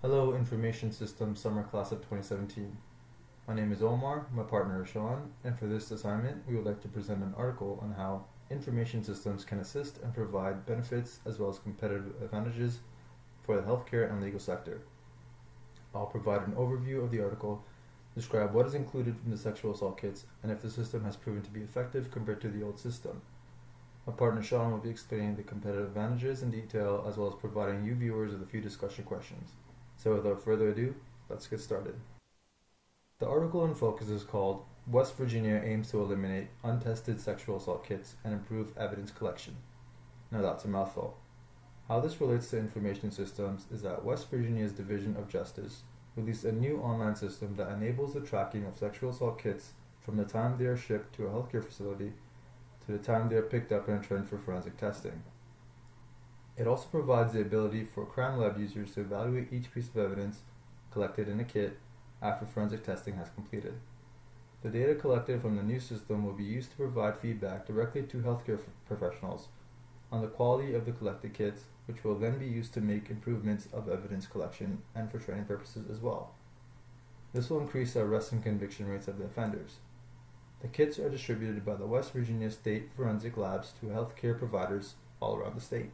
Hello, Information Systems Summer Class of 2017. My name is Omar, my partner is Sean, and for this assignment we would like to present an article on how information systems can assist and provide benefits as well as competitive advantages for the healthcare and legal sector. I'll provide an overview of the article, describe what is included in the sexual assault kits, and if the system has proven to be effective compared to the old system. My partner Sean will be explaining the competitive advantages in detail as well as providing you viewers with a few discussion questions. So without further ado, let's get started. The article in focus is called West Virginia Aims to Eliminate Untested Sexual Assault Kits and Improve Evidence Collection. Now that's a mouthful. How this relates to information systems is that West Virginia's Division of Justice released a new online system that enables the tracking of sexual assault kits from the time they are shipped to a healthcare facility to the time they are picked up and returned for forensic testing. It also provides the ability for crime lab users to evaluate each piece of evidence collected in a kit after forensic testing has completed. The data collected from the new system will be used to provide feedback directly to healthcare professionals on the quality of the collected kits, which will then be used to make improvements of evidence collection and for training purposes as well. This will increase the arrest and conviction rates of the offenders. The kits are distributed by the West Virginia State Forensic Labs to healthcare providers all around the state.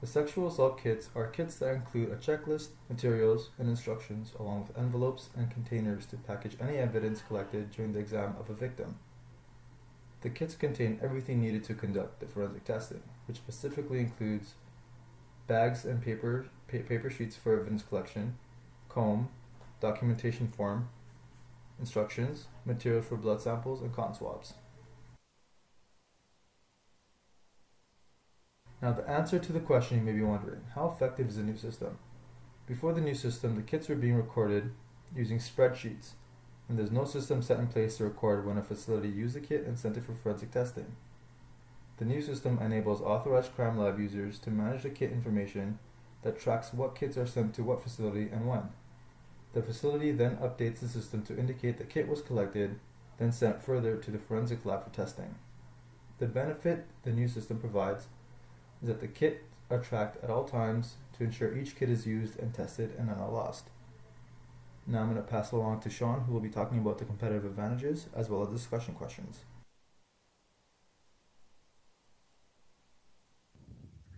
The sexual assault kits are kits that include a checklist, materials, and instructions along with envelopes and containers to package any evidence collected during the exam of a victim. The kits contain everything needed to conduct the forensic testing, which specifically includes bags and paper sheets for evidence collection, comb, documentation form, instructions, materials for blood samples, and cotton swabs. Now the answer to the question you may be wondering, how effective is the new system? Before the new system, the kits were being recorded using spreadsheets, and there's no system set in place to record when a facility used the kit and sent it for forensic testing. The new system enables authorized crime lab users to manage the kit information that tracks what kits are sent to what facility and when. The facility then updates the system to indicate the kit was collected, then sent further to the forensic lab for testing. The benefit the new system provides is that the kits are tracked at all times to ensure each kit is used and tested and are not lost. Now I'm going to pass along to Sean, who will be talking about the competitive advantages as well as discussion questions.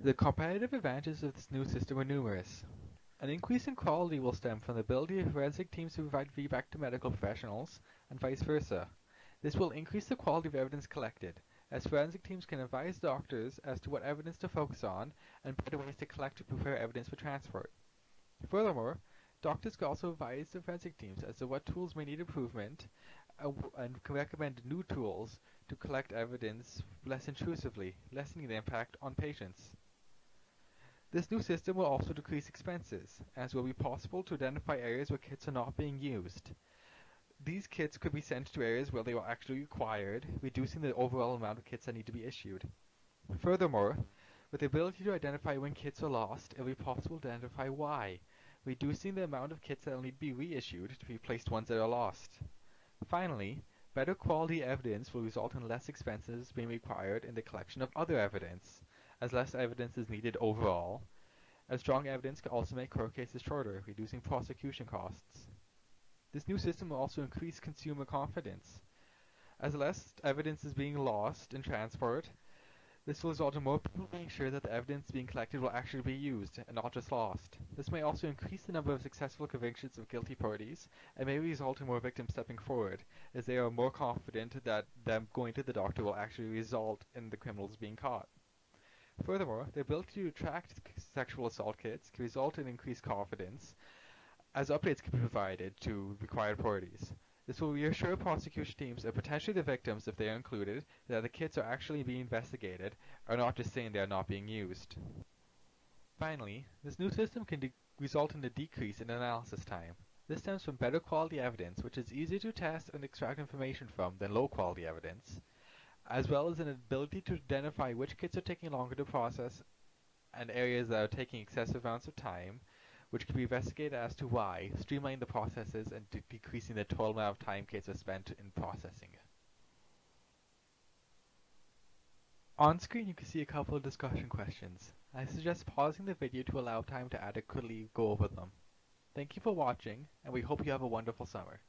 The competitive advantages of this new system are numerous. An increase in quality will stem from the ability of forensic teams to provide feedback to medical professionals, and vice versa. This will increase the quality of evidence collected, as forensic teams can advise doctors as to what evidence to focus on and better ways to collect to prepare evidence for transport. Furthermore, doctors can also advise the forensic teams as to what tools may need improvement and can recommend new tools to collect evidence less intrusively, lessening the impact on patients. This new system will also decrease expenses, as it will be possible to identify areas where kits are not being used. These kits could be sent to areas where they are actually required, reducing the overall amount of kits that need to be issued. Furthermore, with the ability to identify when kits are lost, it will be possible to identify why, reducing the amount of kits that will need to be reissued to replace ones that are lost. Finally, better quality evidence will result in less expenses being required in the collection of other evidence, as less evidence is needed overall, as strong evidence can also make court cases shorter, reducing prosecution costs. This new system will also increase consumer confidence. As less evidence is being lost in transport, this will result in more people being sure that the evidence being collected will actually be used and not just lost. This may also increase the number of successful convictions of guilty parties and may result in more victims stepping forward, as they are more confident that them going to the doctor will actually result in the criminals being caught. Furthermore, the ability to track sexual assault kits can result in increased confidence, as updates can be provided to required parties. This will reassure prosecution teams and potentially the victims, if they are included, that the kits are actually being investigated, or not just saying they are not being used. Finally, this new system can result in a decrease in analysis time. This stems from better quality evidence, which is easier to test and extract information from than low quality evidence, as well as an ability to identify which kits are taking longer to process and areas that are taking excessive amounts of time, which can be investigated as to why, streamlining the processes and decreasing the total amount of time kits are spent in processing. On screen you can see a couple of discussion questions. I suggest pausing the video to allow time to adequately go over them. Thank you for watching, and we hope you have a wonderful summer.